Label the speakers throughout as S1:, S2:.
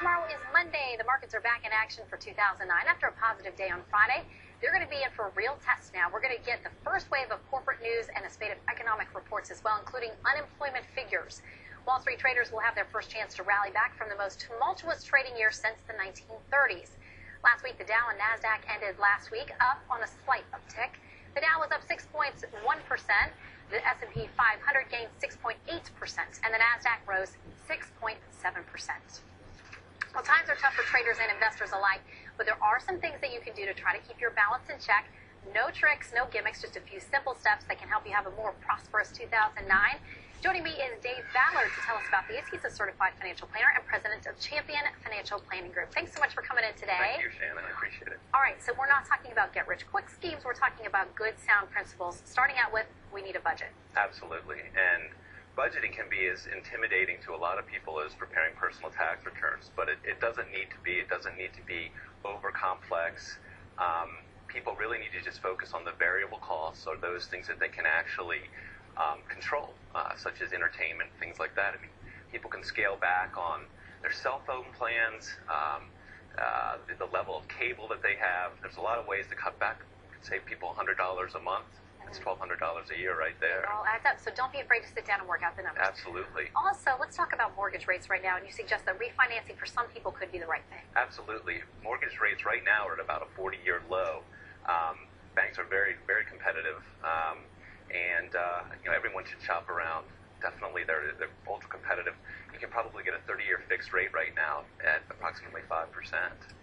S1: Tomorrow is Monday. The markets are back in action for 2009 after a positive day on Friday. They're going to be in for a real test now. We're going to get the first wave of corporate news and a spate of economic reports as well, including unemployment figures. Wall Street traders will have their first chance to rally back from the most tumultuous trading year since the 1930s. Last week, the Dow and NASDAQ ended last week up on a slight uptick. The Dow was up 6.1%. The S&P 500 gained 6.8%, and the NASDAQ rose 6.7%. Well, times are tough for traders and investors alike, but there are some things that you can do to try to keep your balance in check. No tricks, no gimmicks, just a few simple steps that can help you have a more prosperous 2009. Joining me is Dave Ballard to tell us about these. He's a certified financial planner and president of Champion Financial Planning Group. Thanks so much for coming in today.
S2: Thank you, Shannon. I appreciate it.
S1: All right, so we're not talking about get-rich-quick schemes. We're talking about good, sound principles, starting out with we need a budget.
S2: Absolutely. And budgeting can be as intimidating to a lot of people as preparing personal tax returns, but it doesn't need to be. It doesn't need to be over complex. People really need to just focus on the variable costs or those things that they can actually control, such as entertainment, things like that. I mean, people can scale back on their cell phone plans, the level of cable that they have. There's a lot of ways to cut back. It could save people $100 a month. That's $1,200 a year right there.
S1: It all adds up, so don't be afraid to sit down and work out the numbers.
S2: Absolutely.
S1: Also, let's talk about mortgage rates right now, and you suggest that refinancing for some people could be the right thing.
S2: Absolutely. Mortgage rates right now are at about a 40-year low. Banks are very, very competitive, and everyone should shop around. Definitely, they're ultra competitive. You can probably get a 30-year fixed rate right now at approximately 5%.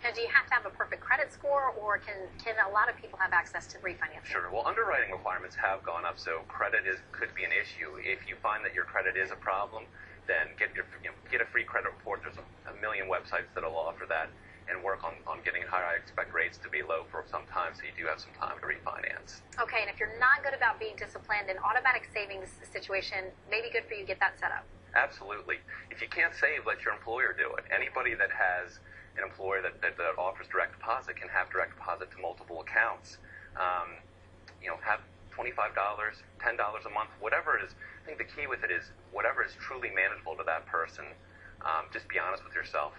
S1: Now, do you have to have a perfect credit score, or can a lot of people have access to refinancing?
S2: Sure. Well, underwriting requirements have gone up, so credit could be an issue. If you find that your credit is a problem, then get a free credit report. There's a million websites that'll offer that, and work on getting higher. I expect rates to be low for some time, so you do have some time to refinance.
S1: Okay, and if you're not good about being disciplined, an automatic savings situation may be good for you. Get that set up.
S2: Absolutely. If you can't save, let your employer do it. Anybody that has an employer that offers direct deposit can have direct deposit to multiple accounts. Have $25, $10 a month, whatever it is. I think the key with it is whatever is truly manageable to that person. Just be honest with yourself.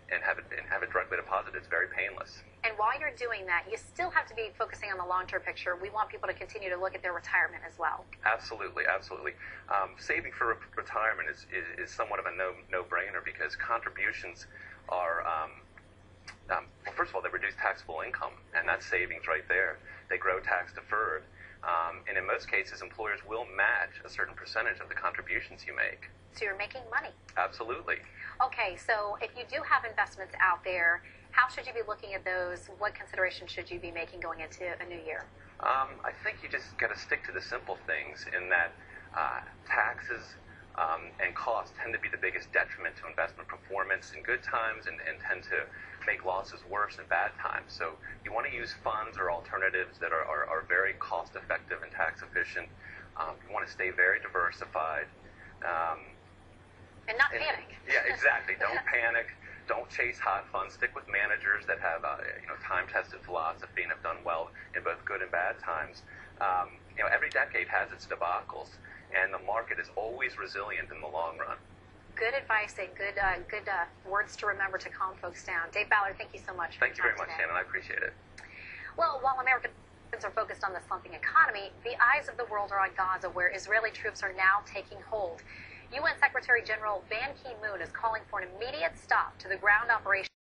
S2: And have it directly deposited. It's very painless.
S1: And while you're doing that, you still have to be focusing on the long-term picture. We want people to continue to look at their retirement as well.
S2: Absolutely, absolutely. Saving for retirement is somewhat of a no-brainer because contributions are, well, first of all, they reduce taxable income, and that's savings right there. They grow tax-deferred. And in most cases, employers will match a certain percentage of the contributions you make.
S1: So you're making money.
S2: Absolutely.
S1: Okay, so if you do have investments out there, how should you be looking at those? What considerations should you be making going into a new year?
S2: I think you just got to stick to the simple things in that taxes and costs tend to be the biggest detriment to investment performance in good times and tend to make losses worse in bad times. So you want to use funds or alternatives that are very cost-effective and tax-efficient. You want to stay very diversified.
S1: And not panic.
S2: Yeah, exactly. Don't panic. Don't chase hot funds. Stick with managers that have time-tested philosophy and have done well in both good and bad times. Every decade has its debacles, and the market is always resilient in the long run.
S1: Good advice and good words to remember to calm folks down. Dave Ballard, thank you so much.
S2: Thank you very much, Shannon. I appreciate it.
S1: Well, while Americans are focused on the slumping economy, the eyes of the world are on Gaza, where Israeli troops are now taking hold. UN Secretary General Ban Ki-moon is calling for an immediate stop to the ground operation